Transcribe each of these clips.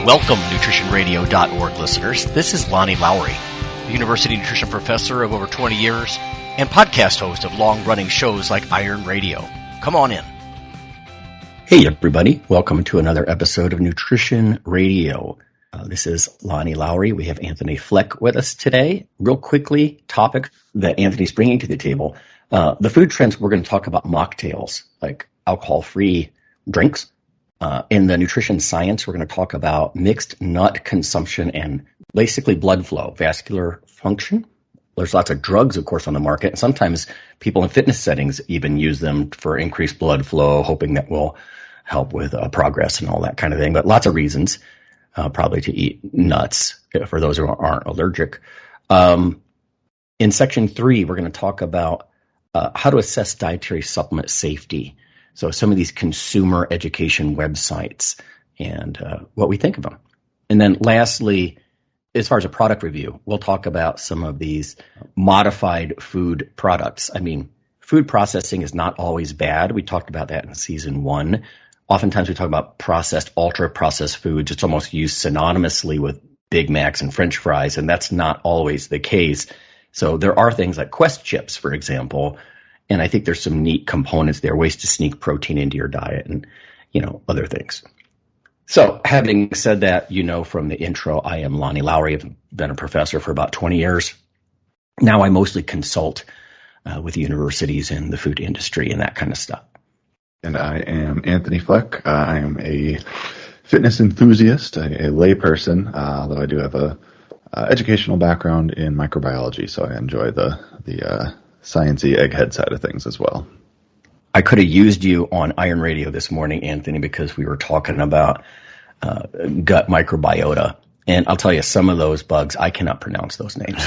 Welcome, nutritionradio.org listeners. This is Lonnie Lowry, University Nutrition Professor of over 20 years and podcast host of long-running shows like Iron Radio. Come on in. Hey, everybody. Welcome to another episode of Nutrition Radio. This is Lonnie Lowry. We have Anthony Fleck with us today. Real quickly, topic that Anthony's bringing to the table. The food trends, we're going to talk about mocktails, like alcohol-free drinks. In the nutrition science, we're going to talk about mixed nut consumption and basically blood flow, vascular function. There's lots of drugs, of course, on the market. And sometimes people in fitness settings even use them for increased blood flow, hoping that will help with progress and all that kind of thing. But lots of reasons, probably to eat nuts for those who aren't allergic. In section 3, we're going to talk about how to assess dietary supplement safety. So some of these consumer education websites and what we think of them. And then lastly, as far as a product review, we'll talk about some of these modified food products. I mean, food processing is not always bad. We talked about that in season 1. Oftentimes we talk about processed, ultra-processed foods. It's almost used synonymously with Big Macs and French fries, and that's not always the case. So there are things like Quest chips, for example, and I think there's some neat components there, ways to sneak protein into your diet and, other things. So having said that, from the intro, I am Lonnie Lowry. I've been a professor for about 20 years. Now I mostly consult with universities in the food industry and that kind of stuff. And I am Anthony Fleck. I am a fitness enthusiast, a layperson, although I do have a educational background in microbiology, so I enjoy the sciencey egghead side of things as well. I could have used you on Iron Radio this morning, Anthony, because we were talking about gut microbiota. And I'll tell you, some of those bugs, I cannot pronounce those names.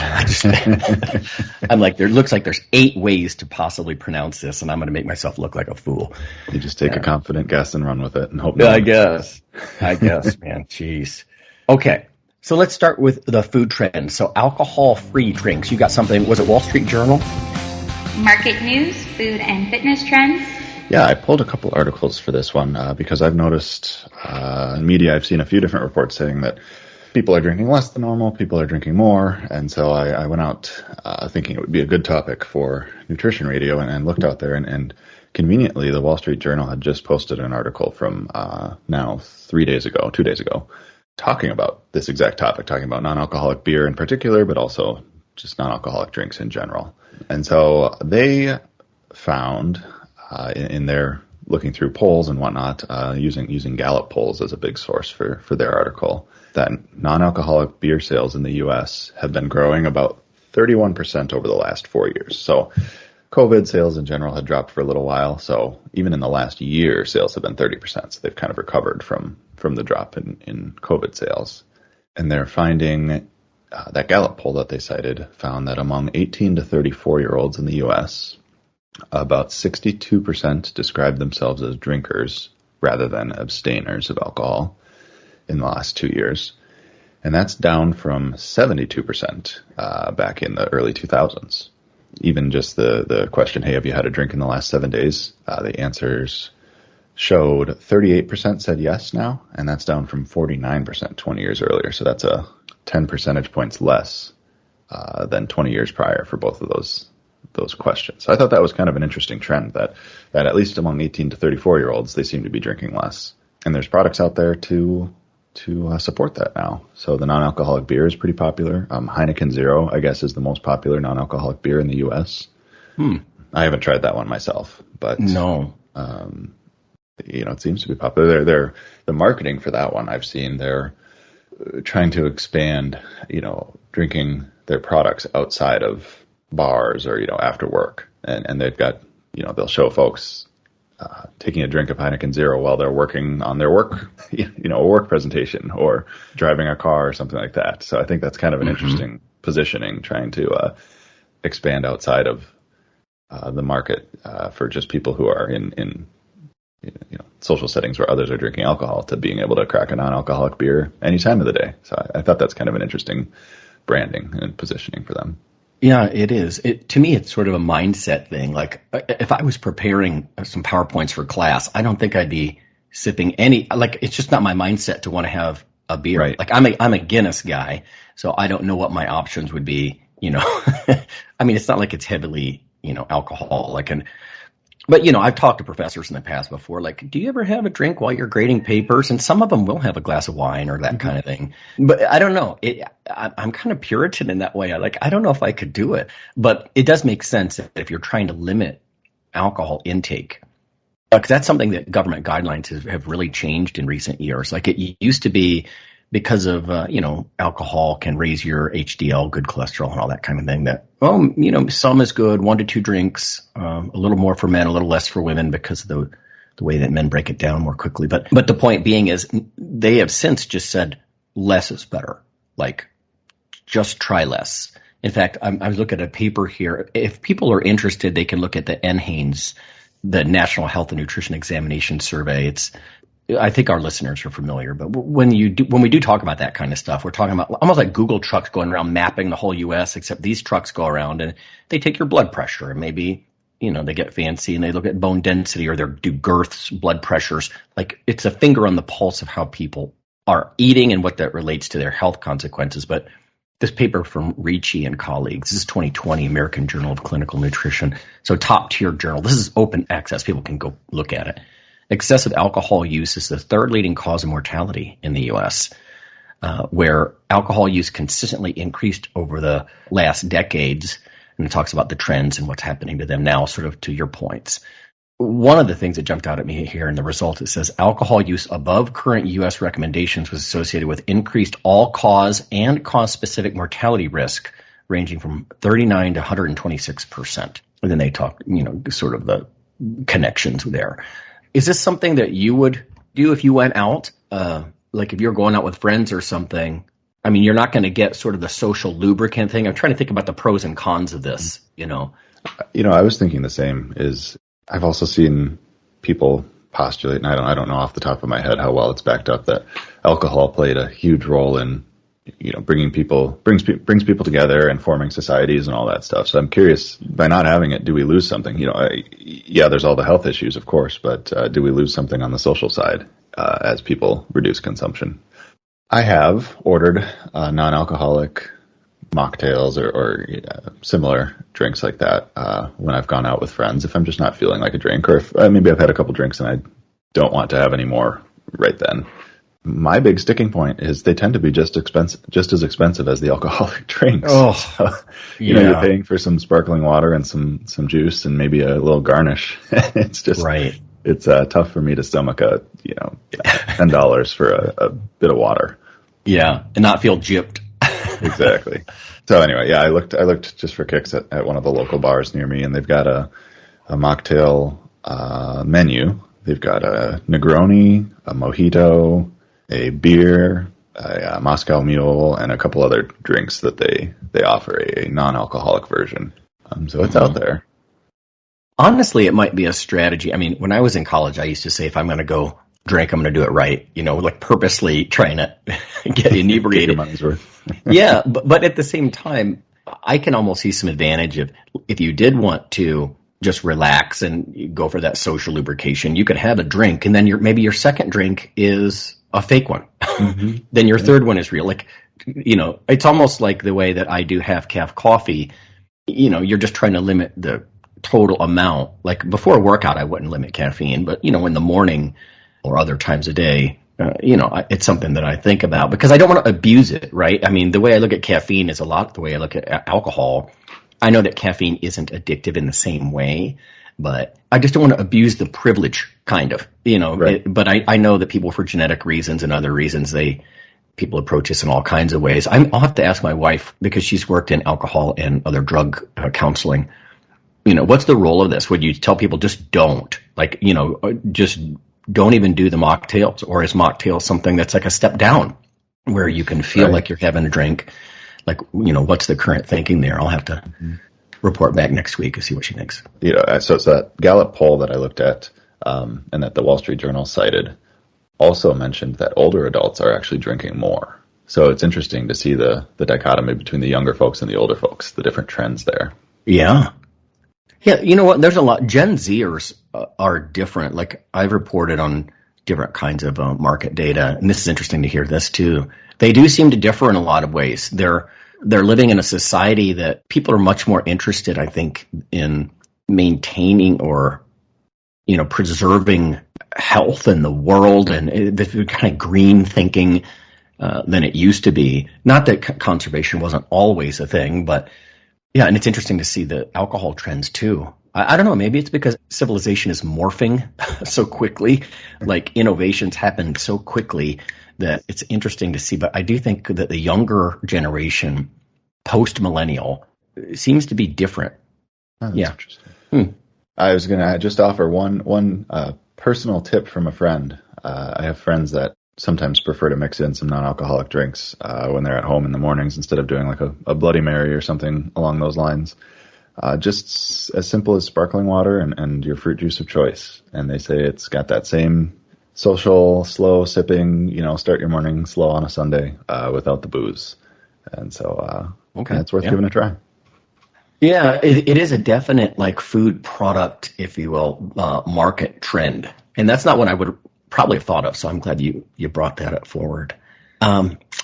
I'm like, there looks like there's 8 ways to possibly pronounce this, and I'm going to make myself look like a fool. You just take a confident guess and run with it and hope. I guess, man. Jeez. Okay. So let's start with the food trends. So alcohol-free drinks. You got something, was it Wall Street Journal? Market news, food and fitness trends. Yeah, I pulled a couple articles for this one because I've noticed in media, I've seen a few different reports saying that people are drinking less than normal, people are drinking more. And so I went out thinking it would be a good topic for Nutrition Radio and looked out there. And conveniently, the Wall Street Journal had just posted an article from now 2 days ago, talking about this exact topic, talking about non-alcoholic beer in particular, but also just non-alcoholic drinks in general. And so they found in their looking through polls and whatnot, using Gallup polls as a big source for their article, that non-alcoholic beer sales in the U.S. have been growing about 31% over the last 4 years. So COVID sales in general had dropped for a little while. So even in the last year, sales have been 30%. So they've kind of recovered from the drop in COVID sales. And they're finding that Gallup poll that they cited found that among 18 to 34-year-olds in the U.S., about 62% described themselves as drinkers rather than abstainers of alcohol in the last 2 years. And that's down from 72% back in the early 2000s. Even just the question, hey, have you had a drink in the last 7 days? The answers showed 38% said yes now, and that's down from 49% 20 years earlier. So that's a 10 percentage points less than 20 years prior for both of those questions. So I thought that was kind of an interesting trend that at least among 18 to 34-year-olds, they seem to be drinking less. And there's products out there to support that now. So the non-alcoholic beer is pretty popular. Heineken Zero, I guess, is the most popular non-alcoholic beer in the U.S. I haven't tried that one myself, but no. It seems to be popular. The marketing for that one I've seen, they're trying to expand, drinking their products outside of bars or, after work. And they've got, they'll show folks taking a drink of Heineken Zero while they're working on their work, a work presentation or driving a car or something like that. So I think that's kind of an interesting positioning, trying to expand outside of the market for just people who are in social settings where others are drinking alcohol, to being able to crack a non-alcoholic beer any time of the day. So I thought that's kind of an interesting branding and positioning for them. Yeah, it is. To me, it's sort of a mindset thing. Like, if I was preparing some PowerPoints for class, I don't think I'd be sipping any, like, it's just not my mindset to want to have a beer. Right. Like I'm a Guinness guy, so I don't know what my options would be, I mean, it's not like it's heavily, alcoholic. But I've talked to professors in the past before, like, do you ever have a drink while you're grading papers? And some of them will have a glass of wine or that kind of thing. But I don't know. I'm kind of Puritan in that way. I don't know if I could do it, but it does make sense if you're trying to limit alcohol intake. Because that's something that government guidelines have really changed in recent years. Like it used to be because of, alcohol can raise your HDL, good cholesterol and all that kind of thing that, some is good, 1 to 2 drinks, a little more for men, a little less for women because of the way that men break it down more quickly. But the point being is they have since just said less is better. Like just try less. In fact, I was looking at a paper here. If people are interested, they can look at the NHANES, the National Health and Nutrition Examination Survey. I think our listeners are familiar, but when we do talk about that kind of stuff, we're talking about almost like Google trucks going around mapping the whole U.S., except these trucks go around and they take your blood pressure and maybe, they get fancy and they look at bone density or they do girths, blood pressures. Like it's a finger on the pulse of how people are eating and what that relates to their health consequences. But this paper from Ricci and colleagues, this is 2020 American Journal of Clinical Nutrition. So top tier journal. This is open access. People can go look at it. Excessive alcohol use is the third leading cause of mortality in the U.S., where alcohol use consistently increased over the last decades. And it talks about the trends and what's happening to them now, sort of to your points. One of the things that jumped out at me here in the result, it says alcohol use above current U.S. recommendations was associated with increased all-cause and cause-specific mortality risk ranging from 39 to 126%. And then they talk, sort of the connections there. Is this something that you would do if you went out? Like if you're going out with friends or something, I mean, you're not going to get sort of the social lubricant thing. I'm trying to think about the pros and cons of this, I was thinking the same. I've also seen people postulate, and I don't know off the top of my head how well it's backed up, that alcohol played a huge role in, brings people together and forming societies and all that stuff. So I'm curious, by not having it, do we lose something? There's all the health issues, of course, but do we lose something on the social side as people reduce consumption? I have ordered non-alcoholic mocktails or similar drinks like that when I've gone out with friends, if I'm just not feeling like a drink, or if maybe I've had a couple drinks and I don't want to have any more right then. My big sticking point is they tend to be just as expensive as the alcoholic drinks. Oh, so, you're paying for some sparkling water and some juice and maybe a little garnish. It's just right. It's tough for me to stomach $10 for a bit of water. Yeah, and not feel gypped. Exactly. So anyway, I looked just for kicks at one of the local bars near me, and they've got a mocktail menu. They've got a Negroni, a Mojito, a beer, a Moscow Mule, and a couple other drinks that they offer a non-alcoholic version. So it's out there. Honestly, it might be a strategy. I mean, when I was in college, I used to say, if I'm going to go drink, I'm going to do it right. Like purposely trying to get inebriated. Get your money's worth. Yeah, but at the same time, I can almost see some advantage if you did want to just relax and go for that social lubrication. You could have a drink, and then maybe your second drink is a fake one. Mm-hmm. Then your third one is real. Like, it's almost like the way that I do half-calf coffee. You're just trying to limit the total amount. Like before a workout, I wouldn't limit caffeine, but in the morning or other times a day, it's something that I think about because I don't want to abuse it, right? I mean, the way I look at caffeine is a lot the way I look at alcohol. I know that caffeine isn't addictive in the same way, but I just don't want to abuse the privilege, kind of, Right. But I know that people, for genetic reasons and other reasons, people approach this in all kinds of ways. I'll have to ask my wife, because she's worked in alcohol and other drug counseling, what's the role of this? Would you tell people just don't, just don't even do the mocktails, or is mocktail something that's like a step down where you can feel right. like you're having a drink? Like, what's the current thinking there? I'll have to report back next week and see what she thinks. So it's that Gallup poll that I looked at and that the Wall Street Journal cited also mentioned that older adults are actually drinking more. So it's interesting to see the dichotomy between the younger folks and the older folks, the different trends there. Yeah. Yeah, you know what? There's a lot. Gen Zers are different. Like I've reported on different kinds of market data. And this is interesting to hear this too. They do seem to differ in a lot of ways. They're living in a society that people are much more interested, I think, in maintaining or, preserving health in the world, and the kind of green thinking than it used to be. Not that conservation wasn't always a thing, but yeah, and it's interesting to see the alcohol trends too. I don't know, maybe it's because civilization is morphing so quickly, like innovations happen so quickly that it's interesting to see. But I do think that the younger generation, post-millennial, seems to be different. Oh, that's interesting. I was going to just offer one personal tip from a friend. I have friends that sometimes prefer to mix in some non-alcoholic drinks when they're at home in the mornings instead of doing like a Bloody Mary or something along those lines. Just as simple as sparkling water and your fruit juice of choice. And they say it's got that same social, slow sipping, start your morning slow on a Sunday without the booze. And so it's worth giving a try. Yeah, it is a definite food product, if you will, market trend. And that's not what I would probably have thought of. So I'm glad you brought that up forward.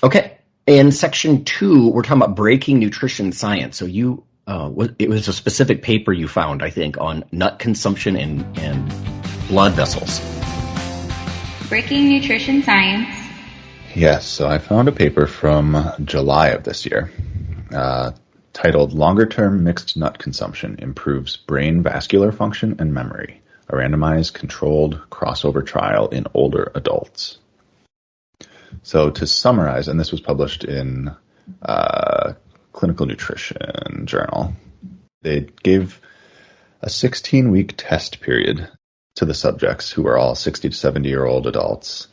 Okay. In section 2, we're talking about breaking nutrition science. So it was a specific paper you found, I think, on nut consumption and blood vessels. Breaking nutrition science. Yes, so I found a paper from July of this year titled Longer-Term Mixed Nut Consumption Improves Brain Vascular Function and Memory, a randomized controlled crossover trial in older adults. So to summarize, and this was published in Clinical Nutrition Journal, they gave a 16-week test period to the subjects, who were all 60 to 70-year-old adults,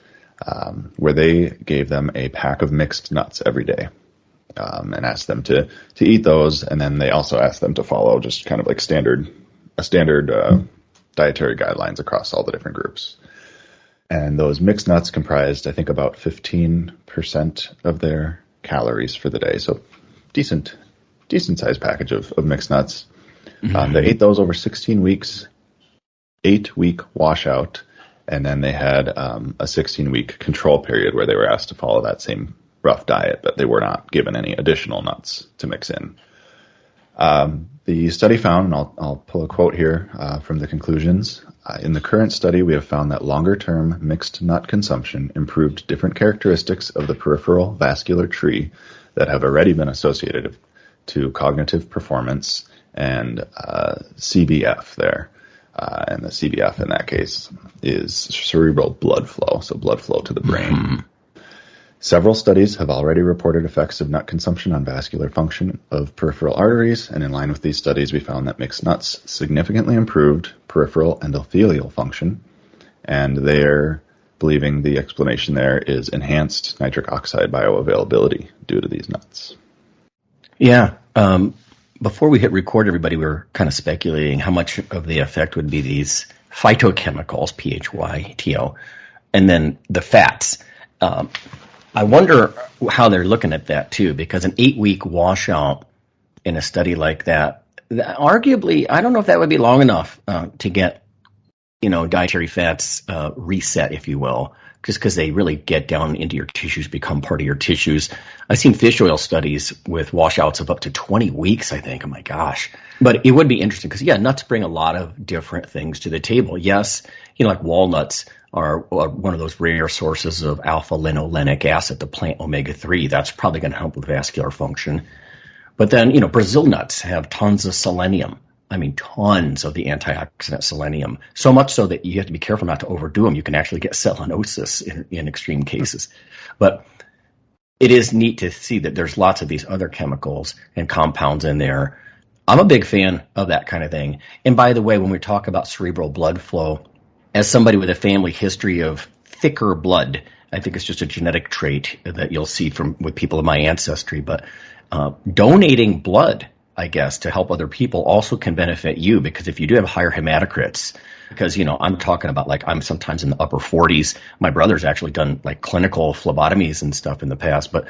where they gave them a pack of mixed nuts every day and asked them to eat those. And then they also asked them to follow just kind of like standard dietary guidelines across all the different groups. And those mixed nuts comprised, I think, about 15% of their calories for the day. So decent sized package of mixed nuts. Mm-hmm. They ate those over 16 weeks, 8-week washout, and then they had a 16-week control period where they were asked to follow that same rough diet, but they were not given any additional nuts to mix in. The study found, and I'll pull a quote here from the conclusions, in the current study we have found that longer-term mixed nut consumption improved different characteristics of the peripheral vascular tree that have already been associated to cognitive performance and CBF there. And the CBF in that case is cerebral blood flow, so blood flow to the brain. Mm-hmm. Several studies have already reported effects of nut consumption on vascular function of peripheral arteries, and in line with these studies, we found that mixed nuts significantly improved peripheral endothelial function, and they're believing the explanation there is enhanced nitric oxide bioavailability due to these nuts. Yeah. Before we hit record, everybody, we were kind of speculating how much of the effect would be these phytochemicals, PHYTO, and then the fats. I wonder how they're looking at that too, because an 8-week washout in a study like that, arguably, I don't know if that would be long enough to get, dietary fats reset, if you will, just because they really get down into your tissues, become part of your tissues. I've seen fish oil studies with washouts of up to 20 weeks, I think. Oh my gosh. But it would be interesting because, nuts bring a lot of different things to the table. Yes, like walnuts are one of those rare sources of alpha-linolenic acid, the plant omega-3. That's probably going to help with vascular function. But then, Brazil nuts have tons of selenium. I mean, tons of the antioxidant selenium. So much so that you have to be careful not to overdo them. You can actually get selenosis in extreme cases. But it is neat to see that there's lots of these other chemicals and compounds in there. I'm a big fan of that kind of thing. And by the way, when we talk about cerebral blood flow, as somebody with a family history of thicker blood, I think it's just a genetic trait that you'll see with people of my ancestry. But donating blood, I guess, to help other people also can benefit you, because if you do have higher hematocrits, because, I'm talking about I'm sometimes in the upper 40s. My brother's actually done clinical phlebotomies and stuff in the past, but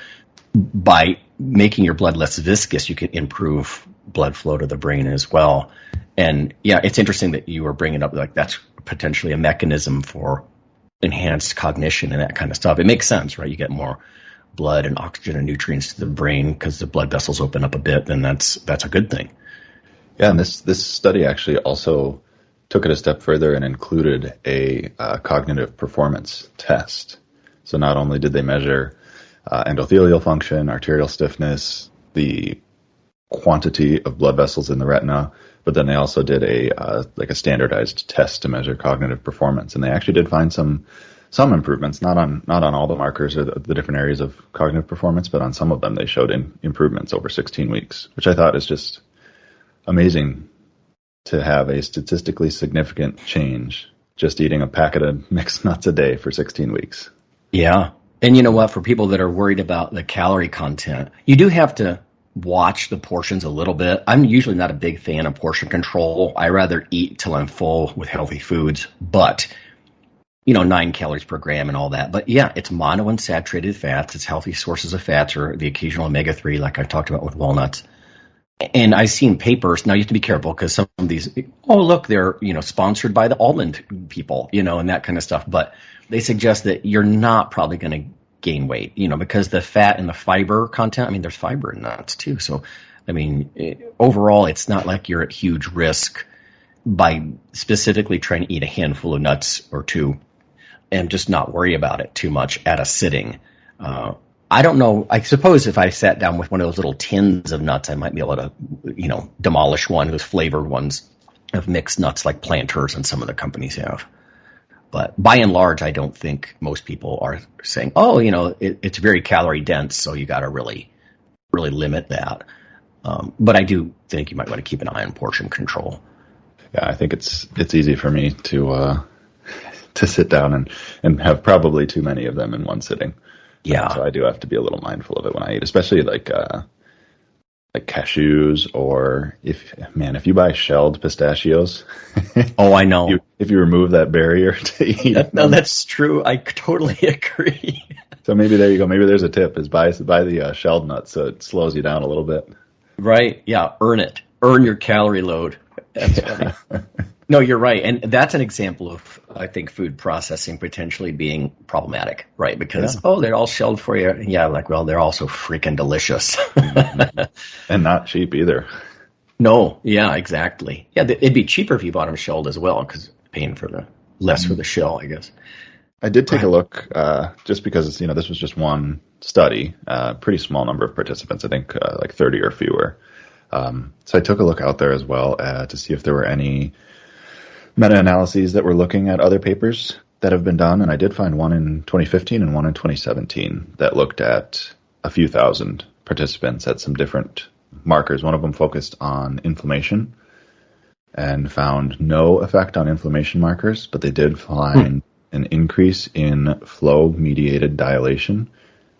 by making your blood less viscous, you can improve blood flow to the brain as well. And yeah, it's interesting that you were bringing up that's potentially a mechanism for enhanced cognition and that kind of stuff. It makes sense, right? You get more blood and oxygen and nutrients to the brain because the blood vessels open up a bit, then that's a good thing. Yeah, and this study actually also took it a step further and included a cognitive performance test. So not only did they measure endothelial function, arterial stiffness, the quantity of blood vessels in the retina, but then they also did a standardized test to measure cognitive performance, and they actually did find some improvements, not on all the markers or the different areas of cognitive performance, but on some of them they showed improvements over 16 weeks, which I thought is just amazing to have a statistically significant change just eating a packet of mixed nuts a day for 16 weeks. Yeah. And you know what? For people that are worried about the calorie content, you do have to watch the portions a little bit. I'm usually not a big fan of portion control. I rather eat till I'm full with healthy foods, but 9 calories per gram and all that. But yeah, it's monounsaturated fats. It's healthy sources of fats or the occasional omega-3 like I talked about with walnuts. And I've seen papers. Now you have to be careful because some of these, look, they're, sponsored by the almond people, and that kind of stuff. But they suggest that you're not probably going to gain weight, because the fat and the fiber content, there's fiber in nuts too. So, overall, it's not like you're at huge risk by specifically trying to eat a handful of nuts or two and just not worry about it too much at a sitting. I don't know. I suppose if I sat down with one of those little tins of nuts, I might be able to, demolish one of those flavored ones of mixed nuts like Planters and some of the companies have. But by and large, I don't think most people are saying, it's very calorie dense, so you got to really, really limit that. But I do think you might want to keep an eye on portion control. Yeah, I think it's easy for me to sit down and have probably too many of them in one sitting. Yeah. So I do have to be a little mindful of it when I eat, especially like cashews, or if you buy shelled pistachios. Oh, I know. If you remove that barrier to eat. No, that's true. I totally agree. So maybe there you go. Maybe there's a tip: is buy the shelled nuts so it slows you down a little bit. Right. Yeah. Earn it. Earn your calorie load. That's funny. No, you're right. And that's an example of, I think, food processing potentially being problematic, right? Because, they're all shelled for you. Yeah, they're also freaking delicious. And not cheap either. No, yeah, exactly. Yeah, it'd be cheaper if you bought them shelled as well, because paying for less for the shell, I guess. I did take a look, just because, this was just one study, pretty small number of participants, I think like 30 or fewer. So I took a look out there as well to see if there were any meta-analyses that were looking at other papers that have been done, and I did find one in 2015 and one in 2017 that looked at a few thousand participants at some different markers. One of them focused on inflammation and found no effect on inflammation markers, but they did find an increase in flow-mediated dilation,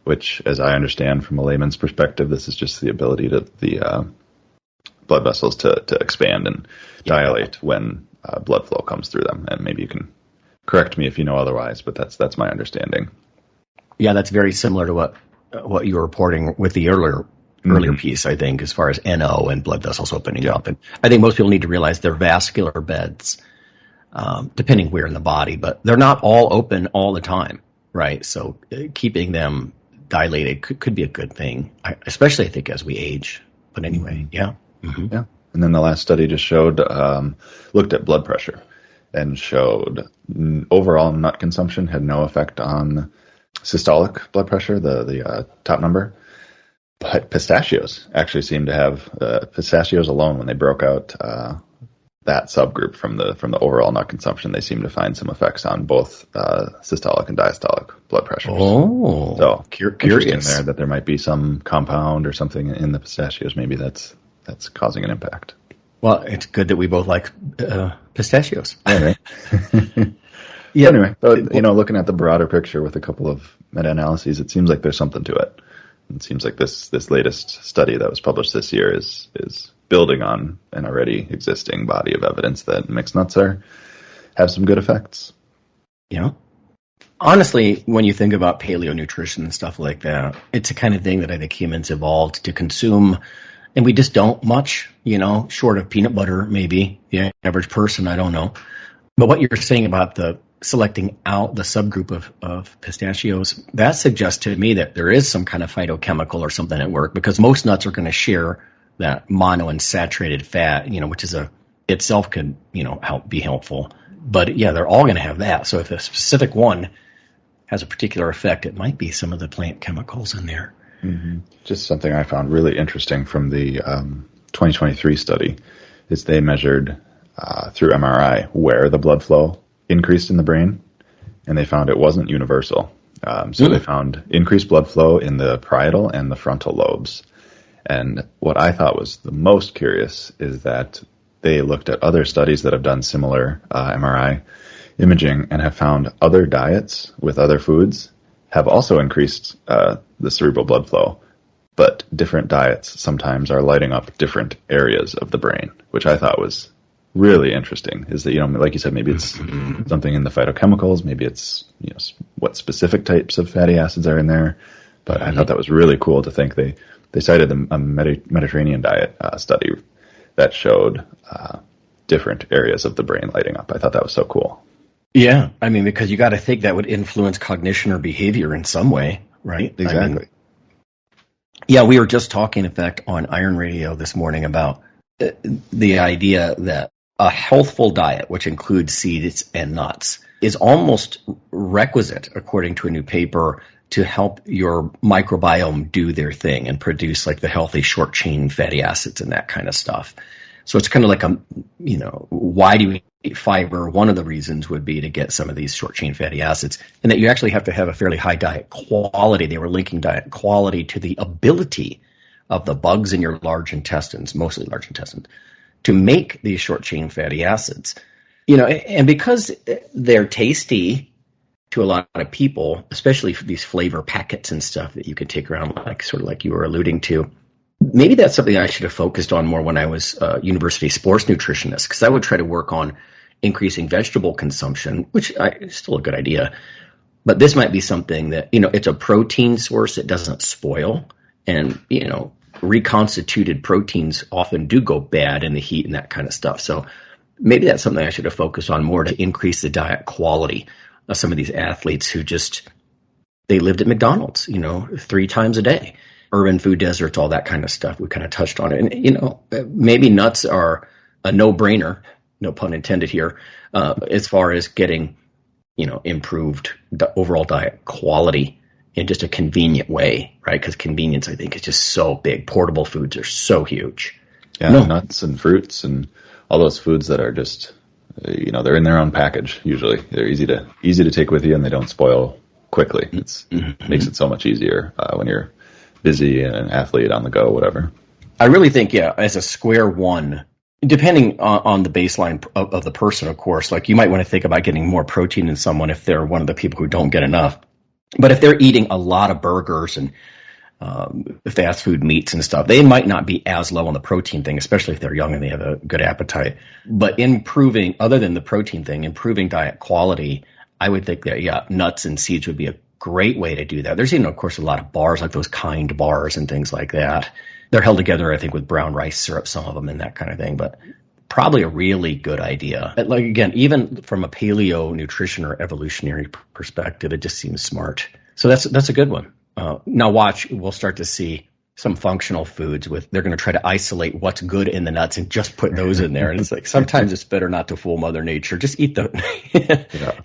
which, as I understand from a layman's perspective, this is just the ability to the blood vessels to expand and dilate when blood flow comes through them. And maybe you can correct me if you know otherwise, but that's my understanding. Yeah, that's very similar to what you were reporting with the earlier piece, I think, as far as NO and blood vessels opening up. And I think most people need to realize they're vascular beds, depending where in the body, but they're not all open all the time, right? So keeping them dilated could be a good thing, especially I think as we age. But anyway, yeah. Mm-hmm. Yeah. And then the last study just showed, looked at blood pressure and showed overall nut consumption had no effect on systolic blood pressure, the top number. But pistachios actually seemed to have, pistachios alone, when they broke out that subgroup from the overall nut consumption, they seemed to find some effects on both systolic and diastolic blood pressures. Oh, so curious there that there might be some compound or something in the pistachios. Maybe that's causing an impact. Well, it's good that we both like pistachios. Yeah, right? Yeah. Anyway, looking at the broader picture with a couple of meta-analyses, it seems like there's something to it. It seems like this latest study that was published this year is building on an already existing body of evidence that mixed nuts have some good effects. Yeah. Honestly, when you think about paleo nutrition and stuff like that, it's the kind of thing that I think humans evolved to consume. And we just don't much, short of peanut butter, maybe the average person, I don't know. But what you're saying about the selecting out the subgroup of pistachios, that suggests to me that there is some kind of phytochemical or something at work, because most nuts are going to share that monounsaturated fat, which is itself can, be helpful. But yeah, they're all going to have that. So if a specific one has a particular effect, it might be some of the plant chemicals in there. Mm-hmm. Just something I found really interesting from the 2023 study is they measured through MRI where the blood flow increased in the brain, and they found it wasn't universal. They found increased blood flow in the parietal and the frontal lobes. And what I thought was the most curious is that they looked at other studies that have done similar MRI imaging and have found other diets with other foods have also increased the cerebral blood flow, but different diets sometimes are lighting up different areas of the brain, which I thought was really interesting. Is that, like you said, maybe it's something in the phytochemicals, maybe it's what specific types of fatty acids are in there. But I thought that was really cool to think they cited a Mediterranean diet study that showed different areas of the brain lighting up. I thought that was so cool. Yeah, because you got to think that would influence cognition or behavior in some way, right? Exactly. Yeah, we were just talking, in fact, on Iron Radio this morning about the idea that a healthful diet, which includes seeds and nuts, is almost requisite, according to a new paper, to help your microbiome do their thing and produce like the healthy short chain fatty acids and that kind of stuff. So it's kind of like why do we eat fiber? One of the reasons would be to get some of these short chain fatty acids, and that you actually have to have a fairly high diet quality. They were linking diet quality to the ability of the bugs in your large intestines, mostly large intestines, to make these short chain fatty acids. And because they're tasty to a lot of people, especially for these flavor packets and stuff that you can take around, like you were alluding to, maybe that's something I should have focused on more when I was a university sports nutritionist, because I would try to work on increasing vegetable consumption, which is still a good idea. But this might be something that, it's a protein source that doesn't spoil. And, reconstituted proteins often do go bad in the heat and that kind of stuff. So maybe that's something I should have focused on more to increase the diet quality of some of these athletes who they lived at McDonald's, 3 times a day. Urban food deserts, all that kind of stuff. We kind of touched on it. And, maybe nuts are a no-brainer, no pun intended here, as far as getting, improved overall diet quality in just a convenient way, right? Because convenience, I think, is just so big. Portable foods are so huge. Yeah, nuts and fruits and all those foods that are just, they're in their own package usually. They're easy to take with you, and they don't spoil quickly. It makes it so much easier when you're busy and an athlete on the go, whatever. I really think, as a square one, depending on the baseline of the person, of course, like you might want to think about getting more protein in someone if they're one of the people who don't get enough. But if they're eating a lot of burgers and fast food meats and stuff, they might not be as low on the protein thing, especially if they're young and they have a good appetite. But other than the protein thing, improving diet quality, I would think that, nuts and seeds would be a great way to do that. There's of course, a lot of bars, like those Kind bars and things like that. They're held together, I think, with brown rice syrup, some of them, and that kind of thing. But probably a really good idea. Like, again, even from a paleo nutrition or evolutionary perspective, it just seems smart. So that's a good one. Now watch, we'll start to see some functional foods they're going to try to isolate what's good in the nuts and just put those in there. And it's like, sometimes it's better not to fool Mother Nature. Just eat the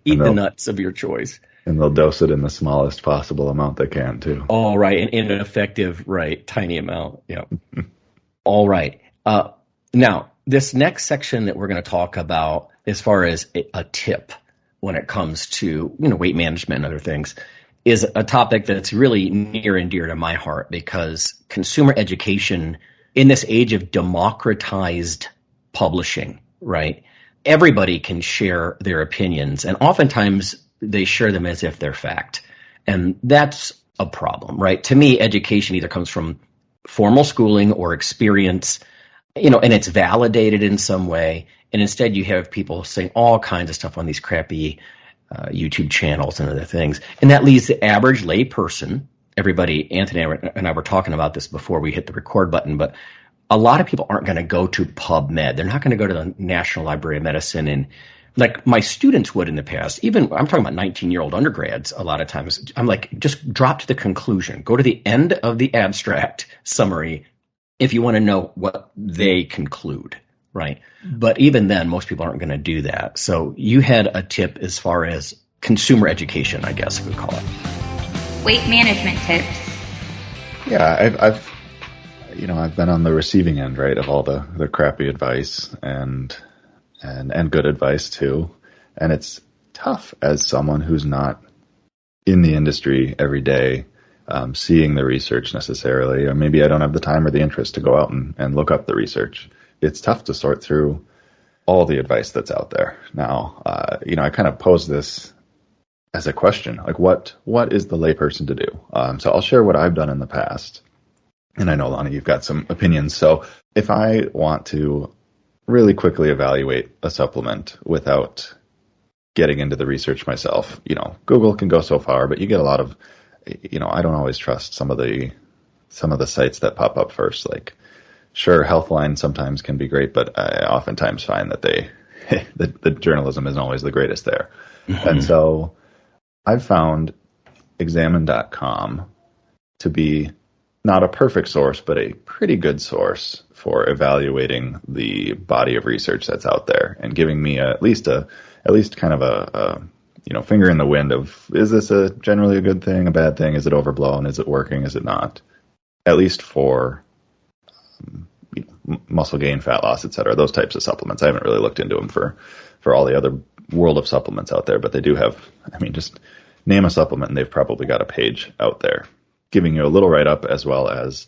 nuts of your choice. And they'll dose it in the smallest possible amount they can, too. All right. And in an effective, tiny amount. Yeah. All right. Now, this next section that we're going to talk about as far as a tip when it comes to, weight management and other things is a topic that's really near and dear to my heart, because consumer education in this age of democratized publishing, right? Everybody can share their opinions, and oftentimes they share them as if they're fact. And that's a problem, right? To me, education either comes from formal schooling or experience, and it's validated in some way. And instead you have people saying all kinds of stuff on these crappy YouTube channels and other things. And that leaves the average lay person, everybody, Anthony and I were talking about this before we hit the record button, but a lot of people aren't going to go to PubMed. They're not going to go to the National Library of Medicine and like my students would in the past, even I'm talking about 19-year-old undergrads, a lot of times, I'm like, just drop to the conclusion. Go to the end of the abstract summary if you want to know what they conclude, right? But even then, most people aren't going to do that. So you had a tip as far as consumer education, I guess we would call it. Weight management tips. Yeah, I've been on the receiving end, right, of all the crappy advice and good advice too. And it's tough as someone who's not in the industry every day, seeing the research necessarily, or maybe I don't have the time or the interest to go out and look up the research. It's tough to sort through all the advice that's out there. Now, I kind of pose this as a question, like what is the layperson to do? So I'll share what I've done in the past. And I know, Lonnie, you've got some opinions. So if I want to really quickly evaluate a supplement without getting into the research myself, Google can go so far, but you get a lot of, I don't always trust some of the sites that pop up first. Like, sure, Healthline sometimes can be great, but I oftentimes find that the journalism isn't always the greatest there. Mm-hmm. And so I've found examine.com to be not a perfect source, but a pretty good source for evaluating the body of research that's out there and giving me at least kind of a finger in the wind of, is this generally a good thing, a bad thing? Is it overblown? Is it working? Is it not? At least for muscle gain, fat loss, et cetera, those types of supplements. I haven't really looked into them for all the other world of supplements out there, but they do have, just name a supplement and they've probably got a page out there giving you a little write-up, as well as,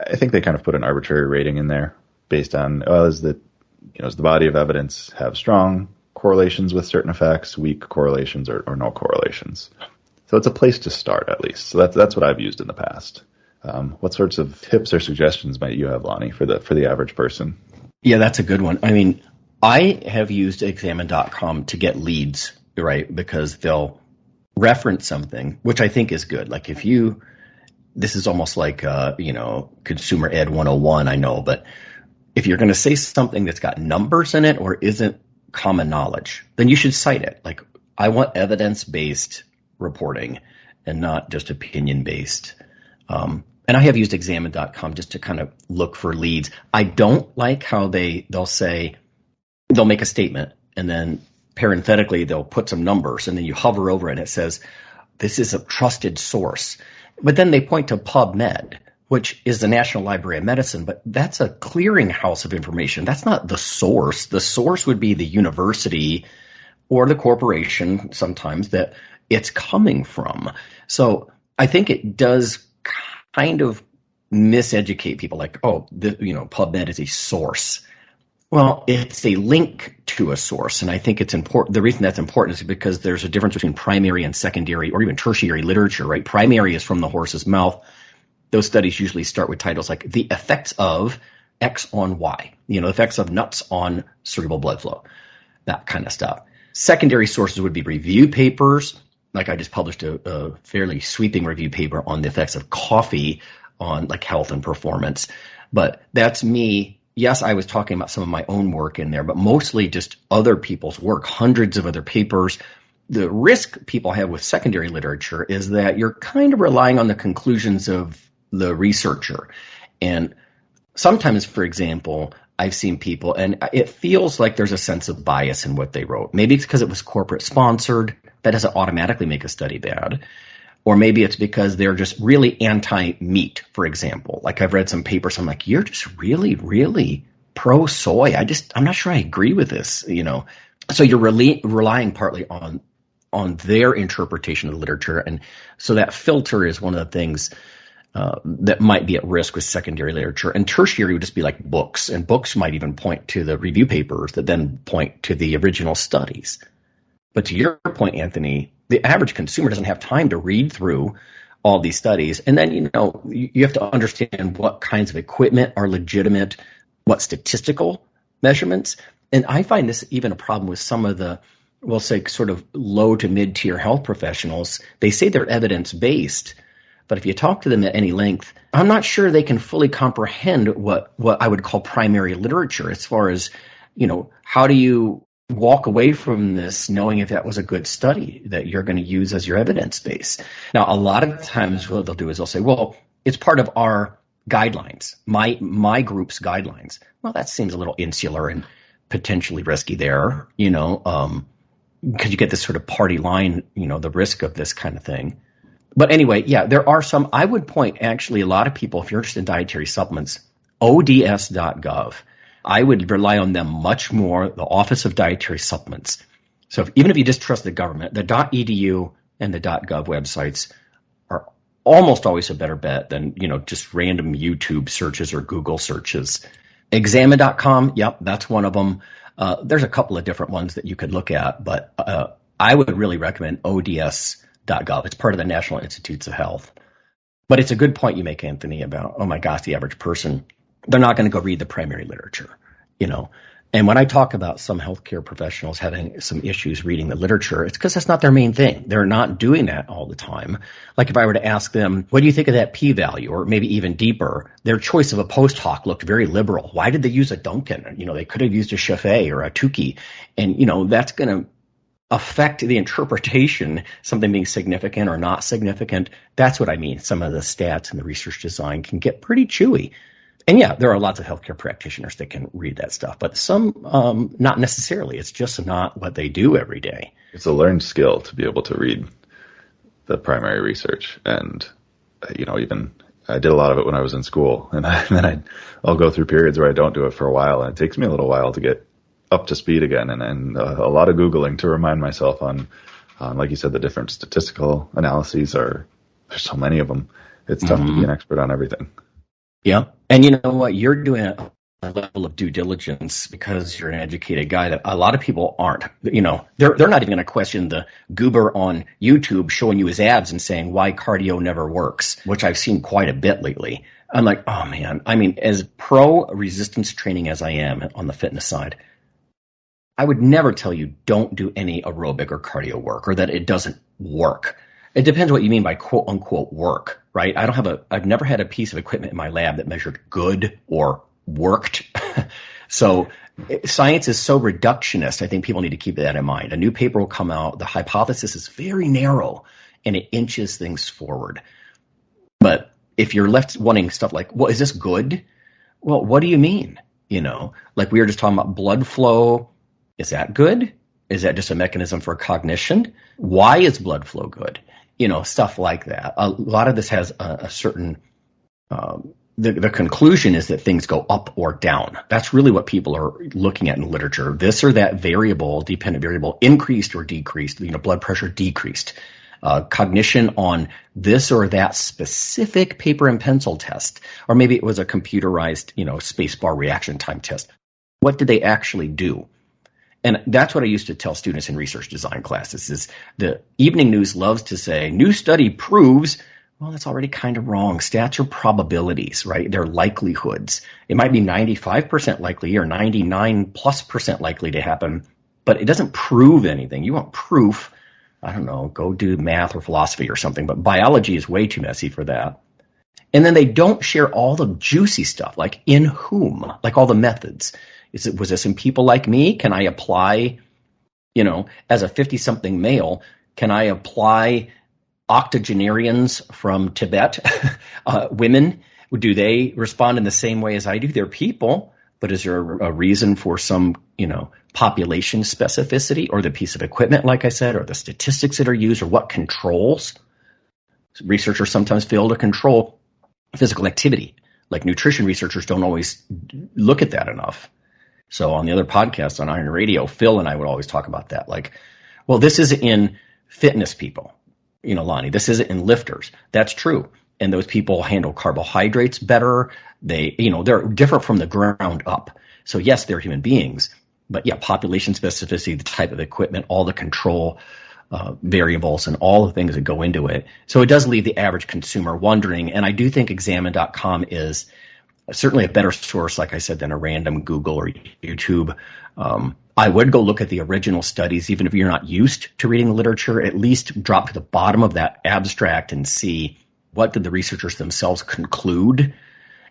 I think they kind of put an arbitrary rating in there based on, does the body of evidence have strong correlations with certain effects, weak correlations, or no correlations? So it's a place to start, at least. So that's what I've used in the past. What sorts of tips or suggestions might you have, Lonnie, for the average person? Yeah, that's a good one. I have used examine.com to get leads, right? Because they'll reference something, which I think is good. Like this is almost like, consumer ed 101, I know, but if you're going to say something that's got numbers in it or isn't common knowledge, then you should cite it. Like, I want evidence-based reporting and not just opinion-based. And I have used examine.com just to kind of look for leads. I don't like how they'll make a statement and then parenthetically they'll put some numbers and then you hover over it and it says, this is a trusted source. But then they point to PubMed, which is the National Library of Medicine, but that's a clearinghouse of information. That's not the source. The source would be the university or the corporation sometimes that it's coming from. So I think it does kind of miseducate people, like, PubMed is a source. Well, it's a link to a source, and I think it's important. The reason that's important is because there's a difference between primary and secondary or even tertiary literature, right? Primary is from the horse's mouth. Those studies usually start with titles like the effects of X on Y, the effects of nuts on cerebral blood flow, that kind of stuff. Secondary sources would be review papers. Like, I just published a fairly sweeping review paper on the effects of coffee on like health and performance. But that's me. Yes, I was talking about some of my own work in there, but mostly just other people's work, hundreds of other papers. The risk people have with secondary literature is that you're kind of relying on the conclusions of the researcher. And sometimes, for example, I've seen people, and it feels like there's a sense of bias in what they wrote. Maybe it's because it was corporate sponsored. That doesn't automatically make a study bad. Or maybe it's because they're just really anti-meat, for example. Like, I've read some papers, I'm like, you're just really, really pro-soy. I'm not sure I agree with this, So you're relying partly on their interpretation of the literature. And so that filter is one of the things that might be at risk with secondary literature. And tertiary would just be like books. And books might even point to the review papers that then point to the original studies. But to your point, Anthony, the average consumer doesn't have time to read through all these studies. And then, you have to understand what kinds of equipment are legitimate, what statistical measurements. And I find this even a problem with some of the, we'll say, sort of low to mid-tier health professionals. They say they're evidence-based, but if you talk to them at any length, I'm not sure they can fully comprehend what I would call primary literature as far as, how do you walk away from this knowing if that was a good study that you're going to use as your evidence base. Now, a lot of times what they'll do is they'll say, well, it's part of our guidelines, my group's guidelines. Well, that seems a little insular and potentially risky there, because you get this sort of party line, the risk of this kind of thing. But anyway, yeah, there are some. I would point, actually, a lot of people, if you're interested in dietary supplements, ODS.gov. I would rely on them much more, the Office of Dietary Supplements. So even if you just trust the government, the .edu and the .gov websites are almost always a better bet than, just random YouTube searches or Google searches. Examine.com, yep, that's one of them. There's a couple of different ones that you could look at, but I would really recommend ODS.gov. It's part of the National Institutes of Health. But it's a good point you make, Anthony, about, oh my gosh, the average person, they're not going to go read the primary literature, And when I talk about some healthcare professionals having some issues reading the literature, it's because that's not their main thing. They're not doing that all the time. Like if I were to ask them, what do you think of that p-value? Or maybe even deeper, their choice of a post hoc looked very liberal. Why did they use a Duncan? They could have used a Chaffee or a Tukey. And, that's going to affect the interpretation, something being significant or not significant. That's what I mean. Some of the stats and the research design can get pretty chewy. And yeah, there are lots of healthcare practitioners that can read that stuff, but some not necessarily. It's just not what they do every day. It's a learned skill to be able to read the primary research. And, even I did a lot of it when I was in school. And then I'll go through periods where I don't do it for a while. And it takes me a little while to get up to speed again. And a lot of Googling to remind myself on, like you said, the different statistical analyses there's so many of them. It's tough to be an expert on everything. Yeah. And you know what? You're doing a level of due diligence because you're an educated guy that a lot of people aren't. They're not even going to question the goober on YouTube showing you his abs and saying why cardio never works, which I've seen quite a bit lately. I'm like, oh man. I mean, as pro resistance training as I am on the fitness side, I would never tell you don't do any aerobic or cardio work or that it doesn't work. It depends what you mean by quote unquote work, right? I've never had a piece of equipment in my lab that measured good or worked. So science is so reductionist. I think people need to keep that in mind. A new paper will come out. The hypothesis is very narrow and it inches things forward. But if you're left wanting stuff like, well, is this good? Well, what do you mean? Like we were just talking about blood flow. Is that good? Is that just a mechanism for cognition? Why is blood flow good? Stuff like that. A lot of this has a certain, the conclusion is that things go up or down. That's really what people are looking at in literature. This or that variable, dependent variable, increased or decreased, blood pressure decreased. Cognition on this or that specific paper and pencil test, or maybe it was a computerized, spacebar reaction time test. What did they actually do? And that's what I used to tell students in research design classes is the evening news loves to say, new study proves, well, that's already kind of wrong. Stats are probabilities, right? They're likelihoods. It might be 95% likely or 99+% likely to happen, but it doesn't prove anything. You want proof. I don't know, go do math or philosophy or something, but biology is way too messy for that. And then they don't share all the juicy stuff, like in whom, like all the methods. Was this in people like me? Can I apply, as a 50-something male, can I apply octogenarians from Tibet, women? Do they respond in the same way as I do? They're people, but is there a reason for some, population specificity or the piece of equipment, like I said, or the statistics that are used or what controls? Researchers sometimes fail to control physical activity. Like nutrition researchers don't always look at that enough. So on the other podcasts on Iron Radio, Phil and I would always talk about that. Like, well, this is in fitness people, Lonnie, this isn't in lifters. That's true. And those people handle carbohydrates better. They're different from the ground up. So yes, they're human beings, but yeah, population specificity, the type of equipment, all the control variables and all the things that go into it. So it does leave the average consumer wondering. And I do think examine.com is certainly a better source, like I said, than a random Google or YouTube. I would go look at the original studies, even if you're not used to reading the literature, at least drop to the bottom of that abstract and see what did the researchers themselves conclude.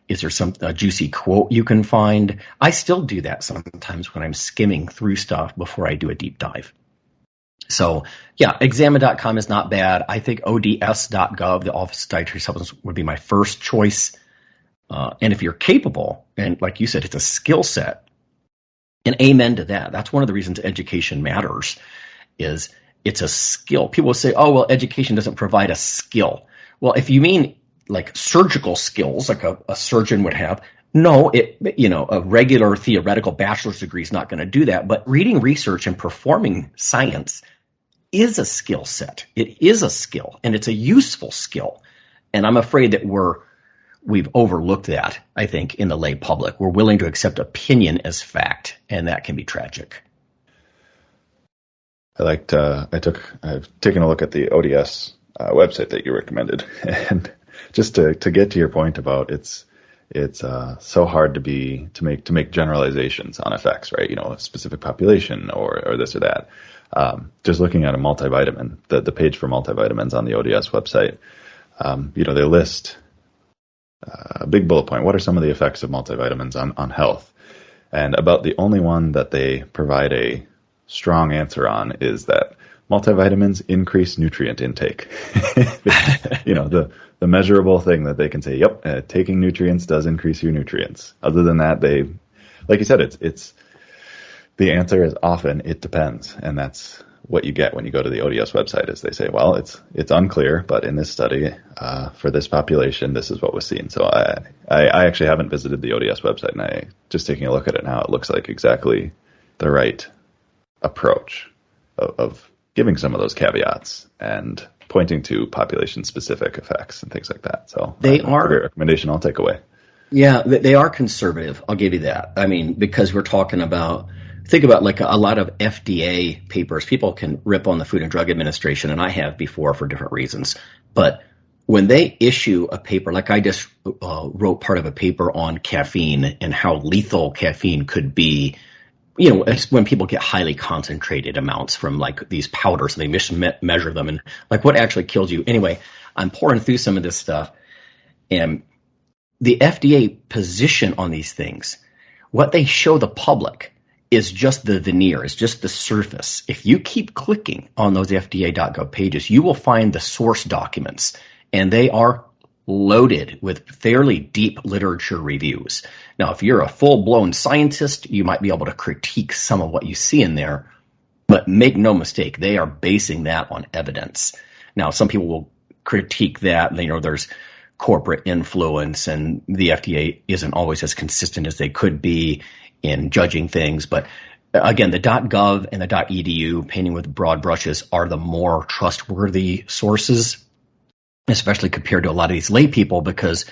Is there some juicy quote you can find? I still do that sometimes when I'm skimming through stuff before I do a deep dive. So, yeah, examine.com is not bad. I think ods.gov, the Office of Dietary Supplements, would be my first choice. And if you're capable, and like you said, it's a skill set, and amen to that. That's one of the reasons education matters, is it's a skill. People will say, oh, well, education doesn't provide a skill. Well, if you mean like surgical skills, like a surgeon would have, no, a regular theoretical bachelor's degree is not going to do that. But reading research and performing science is a skill set. It is a skill, and it's a useful skill. And I'm afraid that we've overlooked that, I think, in the lay public. We're willing to accept opinion as fact, and that can be tragic. I've taken a look at the ODS website that you recommended, and just to get to your point about it's so hard to make generalizations on effects, right? A specific population or this or that. Just looking at a multivitamin, the page for multivitamins on the ODS website, they list a big bullet point. What are some of the effects of multivitamins on health? And about the only one that they provide a strong answer on is that multivitamins increase nutrient intake. The measurable thing that they can say, yep, taking nutrients does increase your nutrients. Other than that, like you said, it's the answer is often it depends, and that's what you get when you go to the ODS website. Is they say, well, it's unclear, but in this study for this population, this is what was seen. So I actually haven't visited the ODS website, and I just taking a look at it now, it looks like exactly the right approach of giving some of those caveats and pointing to population-specific effects and things like that. So they are a great recommendation I'll take away. Yeah, they are conservative. I'll give you that. I mean, because we're talking about, think about like a lot of FDA papers. People can rip on the Food and Drug Administration, and I have before for different reasons. But when they issue a paper, like I just wrote part of a paper on caffeine and how lethal caffeine could be, it's when people get highly concentrated amounts from like these powders and they mismeasure them and like what actually kills you. Anyway, I'm pouring through some of this stuff, and the FDA position on these things, what they show the public is just the veneer, is just the surface. If you keep clicking on those FDA.gov pages, you will find the source documents, and they are loaded with fairly deep literature reviews. Now, if you're a full-blown scientist, you might be able to critique some of what you see in there, but make no mistake, they are basing that on evidence. Now, some people will critique that, there's corporate influence, and the FDA isn't always as consistent as they could be in judging things. But again, the .gov and the .edu, painting with broad brushes, are the more trustworthy sources, especially compared to a lot of these lay people, because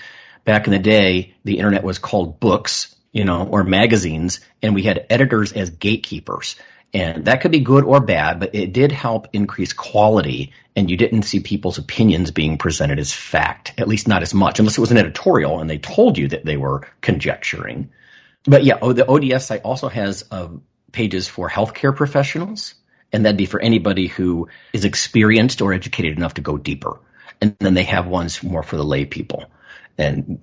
back in the day, the internet was called books, or magazines, and we had editors as gatekeepers. And that could be good or bad, but it did help increase quality, and you didn't see people's opinions being presented as fact, at least not as much, unless it was an editorial and they told you that they were conjecturing. But yeah, the ODS site also has pages for healthcare professionals, and that'd be for anybody who is experienced or educated enough to go deeper. And then they have ones more for the lay people. And,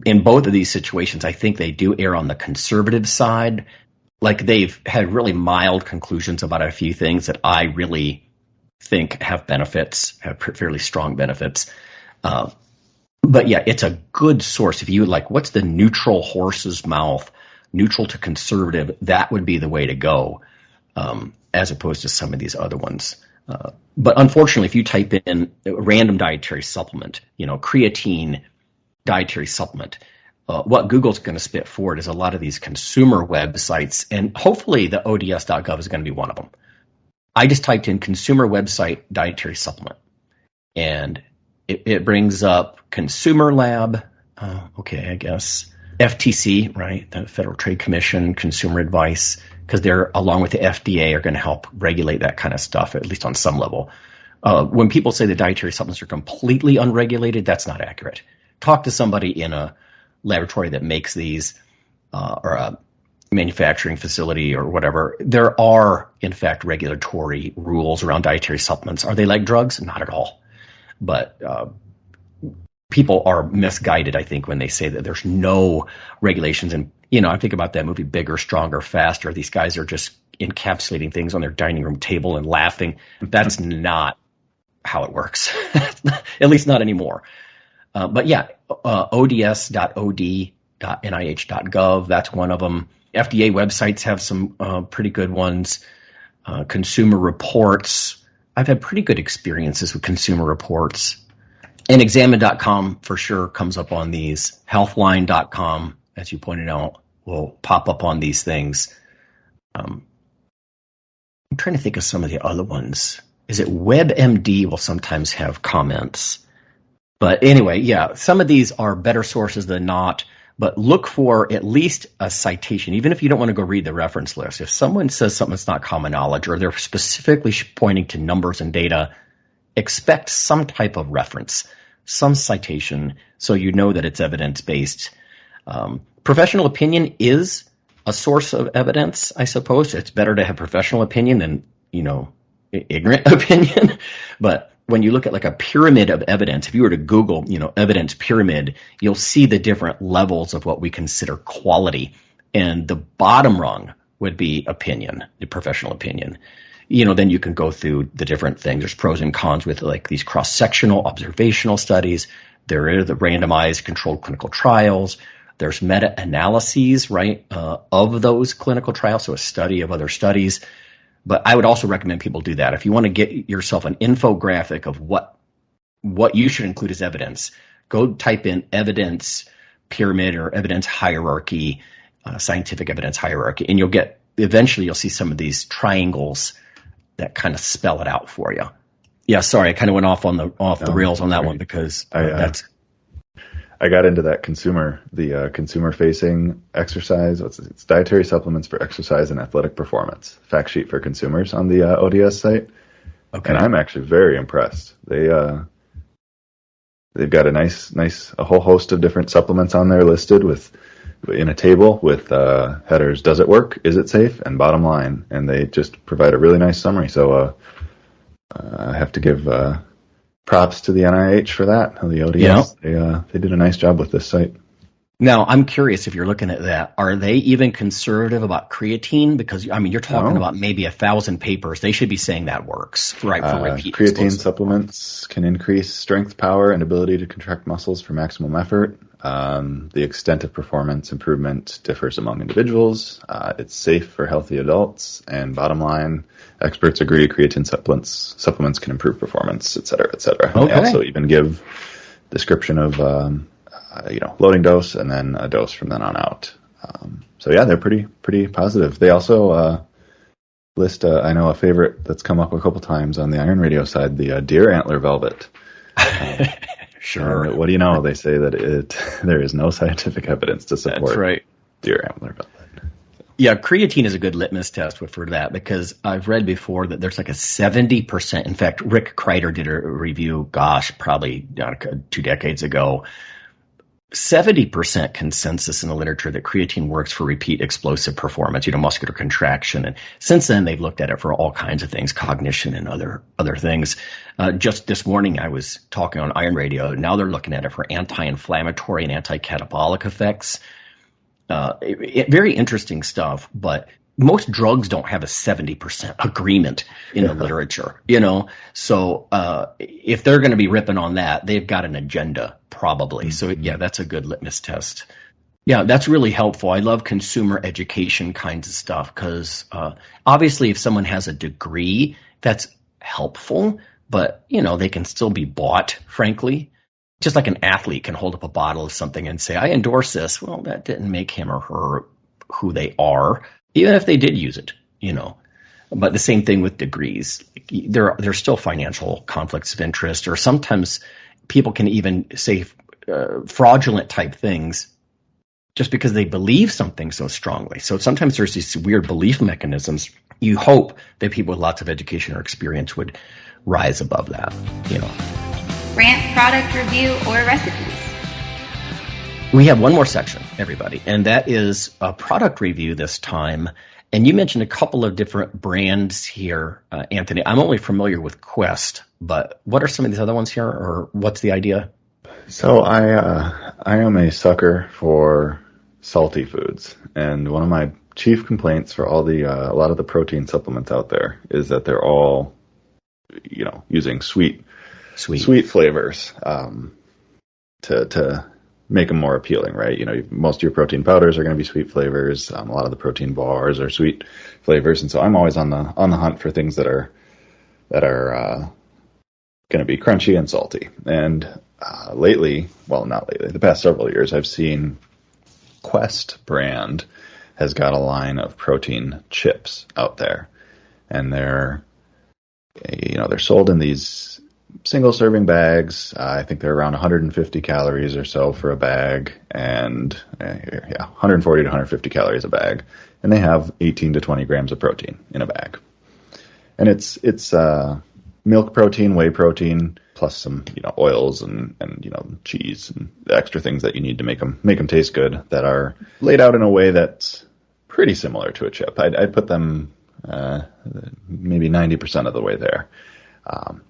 in both of these situations, I think they do err on the conservative side. Like they've had really mild conclusions about a few things that I really think have benefits, have fairly strong benefits. But yeah, it's a good source. If you what's the neutral horse's mouth, neutral to conservative, that would be the way to go, as opposed to some of these other ones. But unfortunately, if you type in random dietary supplement, creatine dietary supplement, what Google's going to spit forward is a lot of these consumer websites, and hopefully the ODS.gov is going to be one of them. I just typed in consumer website dietary supplement, and it brings up Consumer Lab, I guess, FTC, right, the Federal Trade Commission, Consumer Advice, because they're, along with the FDA, are going to help regulate that kind of stuff, at least on some level. When people say that dietary supplements are completely unregulated, that's not accurate. Talk to somebody in a laboratory that makes these, or a manufacturing facility or whatever. There are, in fact, regulatory rules around dietary supplements. Are they like drugs? Not at all. But people are misguided, I think, when they say that there's no regulations. And, I think about that movie, Bigger, Stronger, Faster. These guys are just encapsulating things on their dining room table and laughing. That's not how it works, at least not anymore. But yeah, ods.od.nih.gov, that's one of them. FDA websites have some pretty good ones. Consumer Reports. I've had pretty good experiences with Consumer Reports. And examine.com for sure comes up on these. Healthline.com, as you pointed out, will pop up on these things. I'm trying to think of some of the other ones. Is it WebMD will sometimes have comments? But anyway, yeah, some of these are better sources than not, but look for at least a citation, even if you don't want to go read the reference list. If someone says something that's not common knowledge, or they're specifically pointing to numbers and data, expect some type of reference, some citation, so you know that it's evidence-based. Professional opinion is a source of evidence, I suppose. It's better to have professional opinion than, ignorant opinion. But when you look at like a pyramid of evidence, if you were to Google, evidence pyramid, you'll see the different levels of what we consider quality. And the bottom rung would be opinion, the professional opinion. Then you can go through the different things. There's pros and cons with like these cross-sectional observational studies. There are the randomized controlled clinical trials. There's meta-analyses, right, of those clinical trials, so a study of other studies. But I would also recommend people do that. If you want to get yourself an infographic of what you should include as evidence, go type in evidence pyramid or evidence hierarchy, scientific evidence hierarchy, and eventually you'll see some of these triangles that kind of spell it out for you. Yeah, sorry, I kind of went off the rails on that one because I got into that consumer-facing exercise. It's dietary supplements for exercise and athletic performance. Fact sheet for consumers on the ODS site. Okay. And I'm actually very impressed. They've got a whole host of different supplements on there listed in a table with headers. Does it work? Is it safe? And bottom line. And they just provide a really nice summary. So I have to give props to the NIH for that. The ODS, they did a nice job with this site. Now, I'm curious if you're looking at that. Are they even conservative about creatine? Because, you're talking about maybe 1,000 papers. They should be saying that works, right, for repeat creatine explosive. Supplements can increase strength, power, and ability to contract muscles for maximum effort. The extent of performance improvement differs among individuals. It's safe for healthy adults. And bottom line, experts agree creatine supplements can improve performance, et cetera, et cetera. Okay. They also even give description of loading dose and then a dose from then on out. So yeah, they're pretty positive. They also list I know a favorite that's come up a couple times on the Iron Radio side, the deer antler velvet. Sure. What do you know? They say that there is no scientific evidence to support That's right. deer antler velvet. Yeah, creatine is a good litmus test for that because I've read before that there's like a 70%. In fact, Rick Kreider did a review, probably 2 decades ago. 70% consensus in the literature that creatine works for repeat explosive performance, muscular contraction. And since then, they've looked at it for all kinds of things, cognition and other things. Just this morning, I was talking on Iron Radio. Now they're looking at it for anti-inflammatory and anti-catabolic effects. Very interesting stuff, but most drugs don't have a 70% agreement in the literature, So if they're going to be ripping on that, they've got an agenda probably. Mm-hmm. So yeah, that's a good litmus test. Yeah, that's really helpful. I love consumer education kinds of stuff because obviously if someone has a degree, that's helpful, but they can still be bought, frankly. Just like an athlete can hold up a bottle of something and say, I endorse this. Well, that didn't make him or her who they are, even if they did use it, But the same thing with degrees. There's still financial conflicts of interest, or sometimes people can even say fraudulent type things just because they believe something so strongly. So sometimes there's these weird belief mechanisms. You hope that people with lots of education or experience would rise above that, Rant, product review, or recipes. We have one more section, everybody, and that is a product review this time. And you mentioned a couple of different brands here, Anthony. I'm only familiar with Quest, but what are some of these other ones here, or what's the idea? So I am a sucker for salty foods, and one of my chief complaints for all the a lot of the protein supplements out there is that they're all, using sweet flavors to make them more appealing, right? Most of your protein powders are going to be sweet flavors. A lot of the protein bars are sweet flavors, and so I'm always on the hunt for things that are going to be crunchy and salty. And lately, well, not lately, the past several years, I've seen Quest brand has got a line of protein chips out there, and they're sold in these single serving bags. I think they're around 150 calories or so for a bag, and 140 to 150 calories a bag, and they have 18 to 20 grams of protein in a bag. And it's milk protein, whey protein, plus some oils and cheese and the extra things that you need to make them taste good, that are laid out in a way that's pretty similar to a chip. I'd put them maybe 90% of the way there.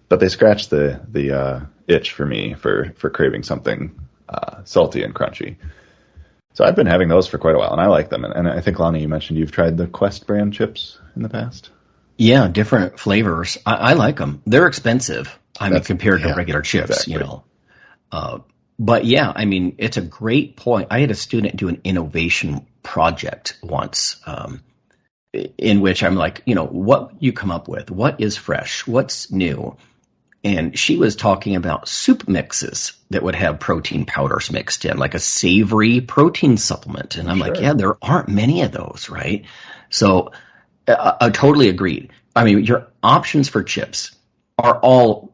But they scratch the itch for me for craving something salty and crunchy. So I've been having those for quite a while, and I like them. And I think, Lonnie, you mentioned you've tried the Quest brand chips in the past. Yeah, different flavors. I like them. They're expensive. Compared to regular chips, exactly. But yeah, it's a great point. I had a student do an innovation project once, in which I'm like, what you come up with, what is fresh, what's new. And she was talking about soup mixes that would have protein powders mixed in, like a Savory protein supplement. And I'm like, yeah, there aren't many of those, right? So I totally agreed. Your options for chips are all,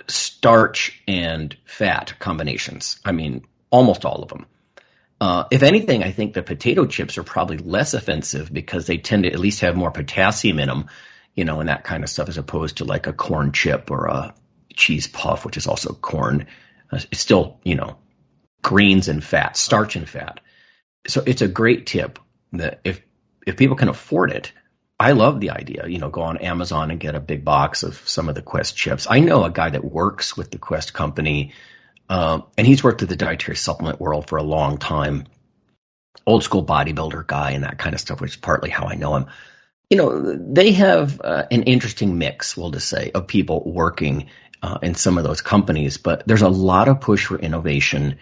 starch and fat combinations. Almost all of them. If anything, I think the potato chips are probably less offensive because they tend to at least have more potassium in them, and that kind of stuff, as opposed to like a corn chip or a cheese puff, which is also corn. It's still, grains and fat, starch and fat. So it's a great tip that if people can afford it, I love the idea, go on Amazon and get a big box of some of the Quest chips. I know a guy that works with the Quest company, and he's worked with the dietary supplement world for a long time. Old school bodybuilder guy and that kind of stuff, which is partly how I know him. They have an interesting mix, we'll just say, of people working in some of those companies, but there's a lot of push for innovation.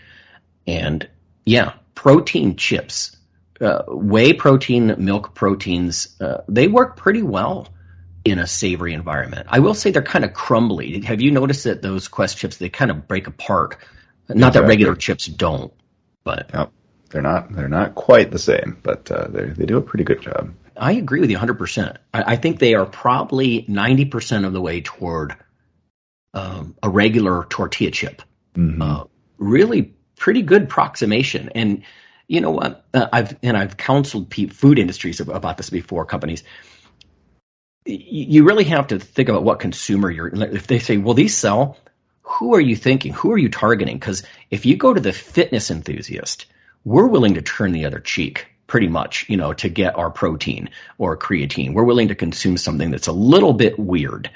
And yeah, protein chips, whey protein, milk proteins, they work pretty well in a savory environment. I will say they're kind of crumbly. Have you noticed that those Quest chips, they kind of break apart? Not that regular chips don't, but yep. They're not quite the same, but they do a pretty good job. I agree with you 100%. I think they are probably 90% of the way toward a regular tortilla chip. Mm-hmm. Really pretty good approximation. And you know what? I've counseled food industries about this before, companies. You really have to think about what consumer if they say, well, these sell, who are you thinking? Who are you targeting? Because if you go to the fitness enthusiast, we're willing to turn the other cheek pretty much, to get our protein or creatine. We're willing to consume something that's a little bit weird.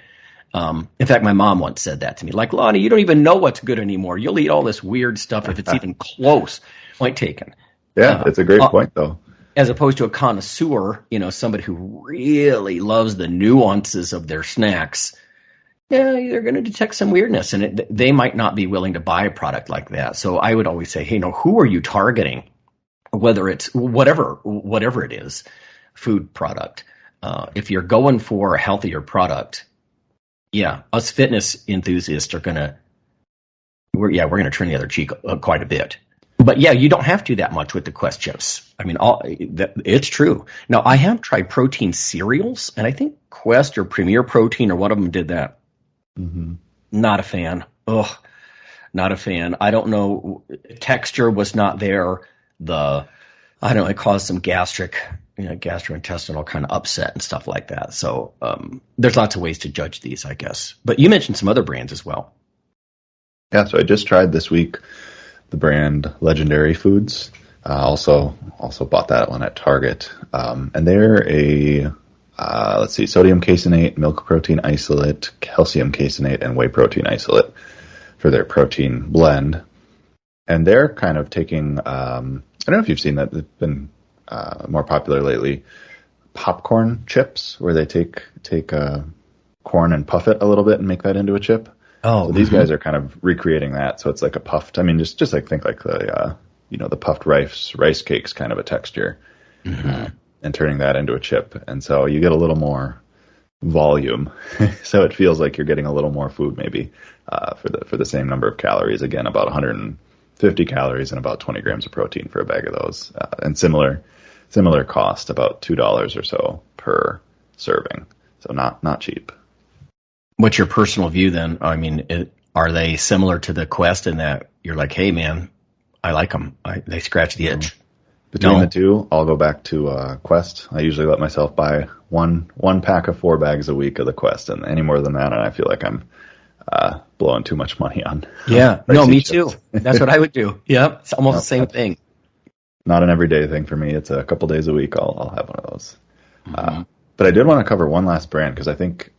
In fact, my mom once said that to me, like, Lonnie, you don't even know what's good anymore. You'll eat all this weird stuff if it's even close. Point taken. Yeah, it's a great point, though. As opposed to a connoisseur, somebody who really loves the nuances of their snacks, yeah, they're going to detect some weirdness, and they might not be willing to buy a product like that. So I would always say, hey, who are you targeting? Whether it's whatever it is, food product. If you're going for a healthier product, yeah, us fitness enthusiasts are we're going to turn the other cheek quite a bit. But yeah, you don't have to do that much with the Quest chips. It's true. Now, I have tried protein cereals, and I think Quest or Premier Protein or one of them did that. Mm-hmm. Not a fan. Ugh, not a fan. I don't know. Texture was not there. It caused some gastrointestinal kind of upset and stuff like that. So there's lots of ways to judge these, I guess. But you mentioned some other brands as well. Yeah, so I just tried this week the brand Legendary Foods. Also bought that one at Target. And they're a, sodium caseinate, milk protein isolate, calcium caseinate, and whey protein isolate for their protein blend. And they're kind of taking, I don't know if you've seen that, it's been more popular lately, popcorn chips, where they take corn and puff it a little bit and make that into a chip. Oh, so these guys are kind of recreating that. So it's like a puffed, I mean, just like think like the, the puffed rice cakes kind of a texture, and turning that into a chip. And so you get a little more volume. So it feels like you're getting a little more food maybe, for the same number of calories. Again, about 150 calories and about 20 grams of protein for a bag of those. And similar cost, about $2 or so per serving. So not cheap. What's your personal view then? I mean, are they similar to the Quest in that you're like, hey man, I like them. They scratch the itch. Between the two, I'll go back to Quest. I usually let myself buy one pack of 4 bags a week of the Quest, and any more than that, and I feel like I'm blowing too much money on. Yeah, no, me too. That's what I would do. Yep, it's almost the same thing. Not an everyday thing for me. It's a couple days a week. I'll have one of those. But I did want to cover one last brand because I think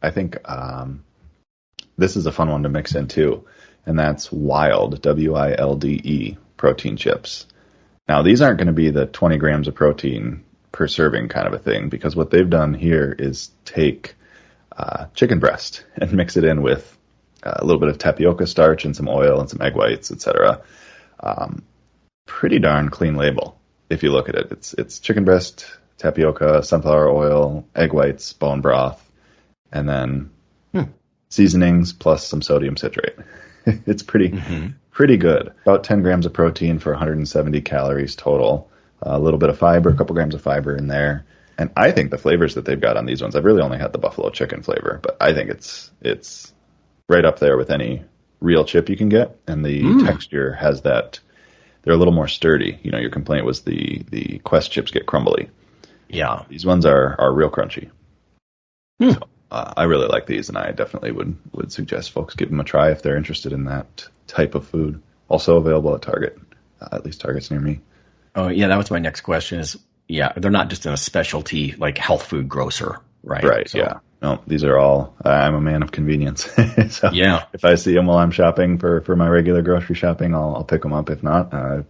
this is a fun one to mix in too, and that's Wilde, WILDE protein chips. Now, these aren't going to be the 20 grams of protein per serving kind of a thing, because what they've done here is take chicken breast and mix it in with a little bit of tapioca starch and some oil and some egg whites, etc. Pretty darn clean label if you look at it. It's chicken breast, tapioca, sunflower oil, egg whites, bone broth, and then seasonings plus some sodium citrate. It's pretty good. About 10 grams of protein for 170 calories total. A little bit of fiber, a couple grams of fiber in there. And I think the flavors that they've got on these ones, I've really only had the buffalo chicken flavor, but I think it's right up there with any real chip you can get. And the texture has that, they're a little more sturdy. You know, your complaint was the Quest chips get crumbly. Yeah. These ones are real crunchy. So, I really like these, and I definitely would suggest folks give them a try if they're interested in that type of food. Also available at Target, at least Target's near me. Oh, yeah, that was my next question is, yeah, they're not just in a specialty, like health food grocer, right? Right, so. Yeah. No, these are all, I'm a man of convenience. So yeah. If I see them while I'm shopping for my regular grocery shopping, I'll pick them up. If not, they're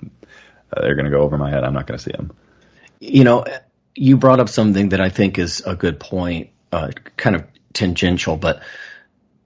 going to go over my head. I'm not going to see them. You know, you brought up something that I think is a good point. Kind of tangential, but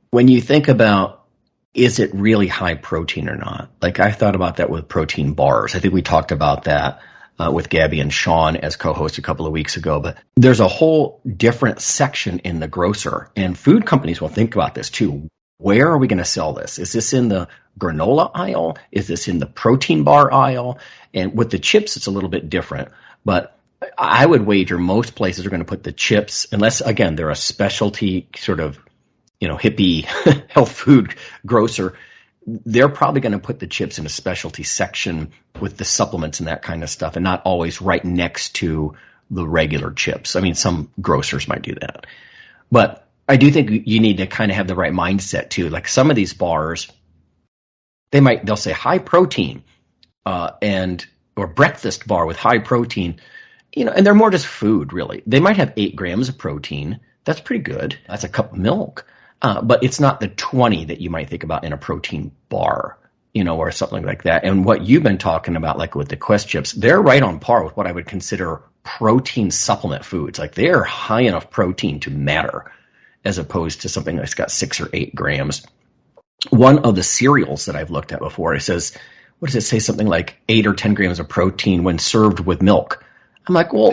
when you think about, is it really high protein or not? Like I thought about that with protein bars. I think we talked about that with Gabby and Sean as co-hosts a couple of weeks ago, but there's a whole different section in the grocer, and food companies will think about this too. Where are we going to sell this? Is this in the granola aisle? Is this in the protein bar aisle? And with the chips, it's a little bit different, but I would wager most places are going to put the chips, unless, again, they're a specialty sort of, hippie health food grocer. They're probably going to put the chips in a specialty section with the supplements and that kind of stuff, and not always right next to the regular chips. I mean, some grocers might do that. But I do think you need to kind of have the right mindset too. Like some of these bars, they'll say high protein, or breakfast bar with high protein. And they're more just food, really. They might have 8 grams of protein. That's pretty good. That's a cup of milk. But it's not the 20 that you might think about in a protein bar, or something like that. And what you've been talking about, like with the Quest chips, they're right on par with what I would consider protein supplement foods. Like they're high enough protein to matter, as opposed to something that's got 6 or 8 grams. One of the cereals that I've looked at before, it says, what does it say? Something like 8 or 10 grams of protein when served with milk. I'm like, well,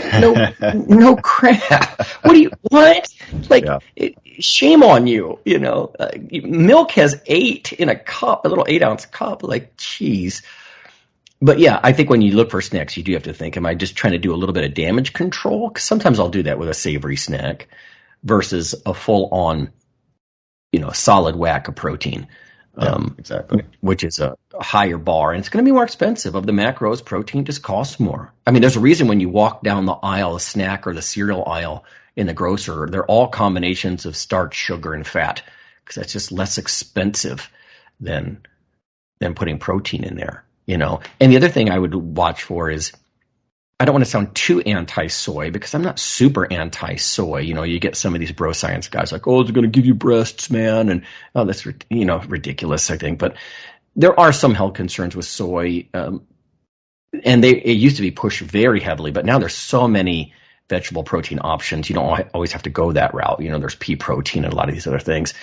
no crap. What? Like, shame on you, milk has 8 in a cup, a little 8-ounce cup. Like, geez. But yeah, I think when you look for snacks, you do have to think, am I just trying to do a little bit of damage control? Because sometimes I'll do that with a savory snack versus a full-on, solid whack of protein. Exactly. Which is a higher bar, and it's going to be more expensive. Of the macros, protein just costs more. I mean, there's a reason when you walk down the aisle, the snack or the cereal aisle in the grocer, they're all combinations of starch, sugar, and fat, because that's just less expensive than putting protein in there, And the other thing I would watch for is I don't want to sound too anti-soy because I'm not super anti-soy. You get some of these bro science guys like, oh, it's going to give you breasts, man. And oh, that's, ridiculous, I think. But there are some health concerns with soy. And it used to be pushed very heavily, but now there's so many vegetable protein options. You don't always have to go that route. There's pea protein and a lot of these other things.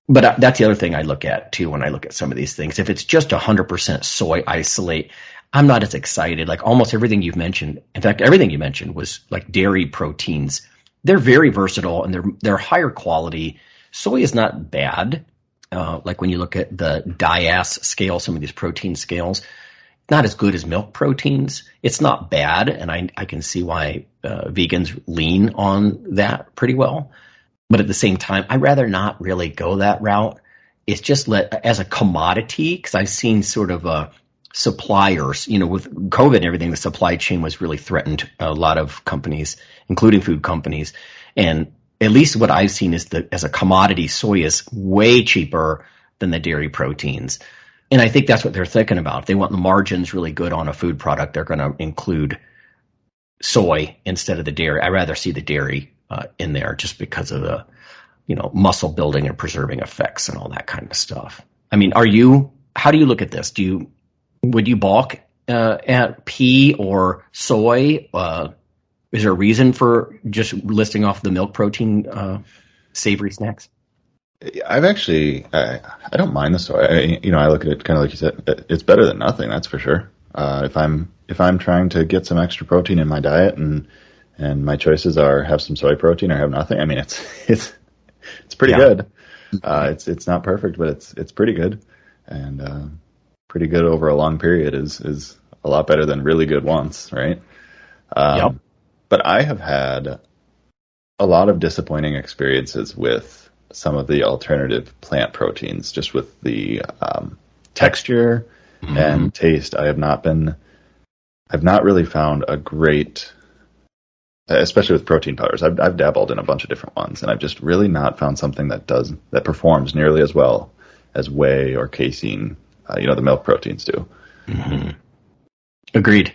But that's the other thing I look at too when I look at some of these things. If it's just 100% soy isolate, I'm not as excited. Like almost everything you've mentioned, in fact, everything you mentioned was like dairy proteins. They're very versatile and they're higher quality. Soy is not bad. Like when you look at the DIAS scale, some of these protein scales, not as good as milk proteins. It's not bad, and I can see why vegans lean on that pretty well. But at the same time, I'd rather not really go that route. It's just as a commodity, because I've seen sort of suppliers, with COVID and everything, the supply chain was really threatened. A lot of companies, including food companies. And at least what I've seen is that as a commodity, soy is way cheaper than the dairy proteins. And I think that's what they're thinking about. If they want the margins really good on a food product, they're going to include soy instead of the dairy. I'd rather see the dairy in there just because of the, muscle building and preserving effects and all that kind of stuff. I mean, how do you look at this? Would you balk at pea or soy? Is there a reason for just listing off the milk protein savory snacks? I don't mind the soy. I look at it kind of like you said. It's better than nothing, that's for sure. If I'm trying to get some extra protein in my diet, and my choices are have some soy protein or have nothing, I mean it's pretty good. It's not perfect, but it's pretty good, and pretty good over a long period is a lot better than really good once, right? Yep. But I have had a lot of disappointing experiences with some of the alternative plant proteins, just with the texture and taste. I've not really found a great, especially with protein powders. I've dabbled in a bunch of different ones, and I've just really not found something that performs nearly as well as whey or casein, the milk proteins do. Mm-hmm. Agreed.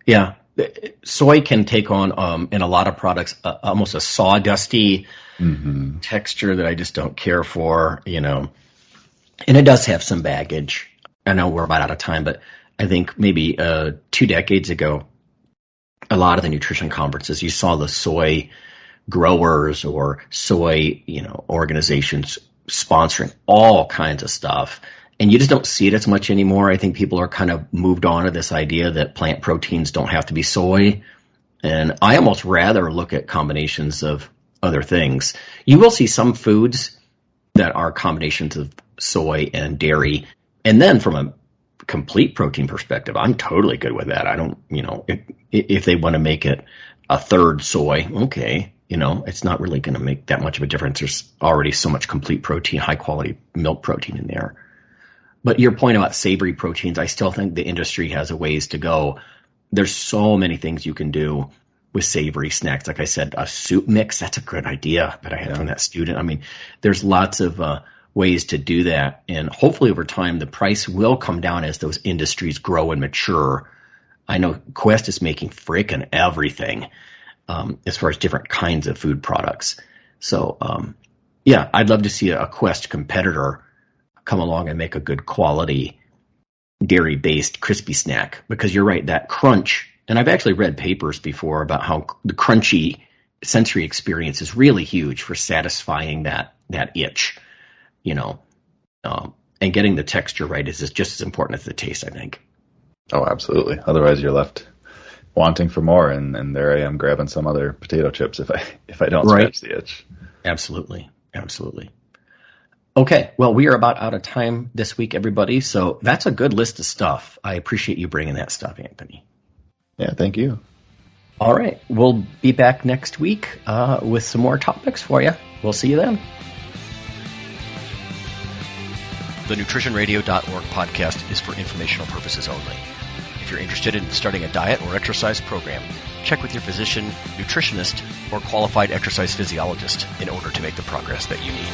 Yeah. Soy can take on, in a lot of products, almost a sawdusty texture that I just don't care for, and it does have some baggage. I know we're about out of time, but I think maybe 2 decades ago, a lot of the nutrition conferences, you saw the soy growers or soy, organizations sponsoring all kinds of stuff. And you just don't see it as much anymore. I think people are kind of moved on to this idea that plant proteins don't have to be soy. And I almost rather look at combinations of other things. You will see some foods that are combinations of soy and dairy. And then from a complete protein perspective, I'm totally good with that. I don't, if they want to make it a third soy, okay. It's not really going to make that much of a difference. There's already so much complete protein, high quality milk protein in there. But your point about savory proteins, I still think the industry has a ways to go. There's so many things you can do with savory snacks. Like I said, a soup mix, that's a good idea that I had from that student. I mean, there's lots of ways to do that. And hopefully over time, the price will come down as those industries grow and mature. I know Quest is making frickin' everything as far as different kinds of food products. So, I'd love to see a Quest competitor come along and make a good quality dairy-based crispy snack, because you're right, that crunch, and I've actually read papers before about how the crunchy sensory experience is really huge for satisfying that itch, and getting the texture right is just as important as the taste, I think. Oh, absolutely. Otherwise you're left wanting for more, and there I am grabbing some other potato chips if I don't scratch the itch. Absolutely. Okay, well, we are about out of time this week, everybody, so that's a good list of stuff. I appreciate you bringing that stuff, Anthony. Yeah, thank you. All right, we'll be back next week with some more topics for you. We'll see you then. The NutritionRadio.org podcast is for informational purposes only. If you're interested in starting a diet or exercise program, check with your physician, nutritionist, or qualified exercise physiologist in order to make the progress that you need.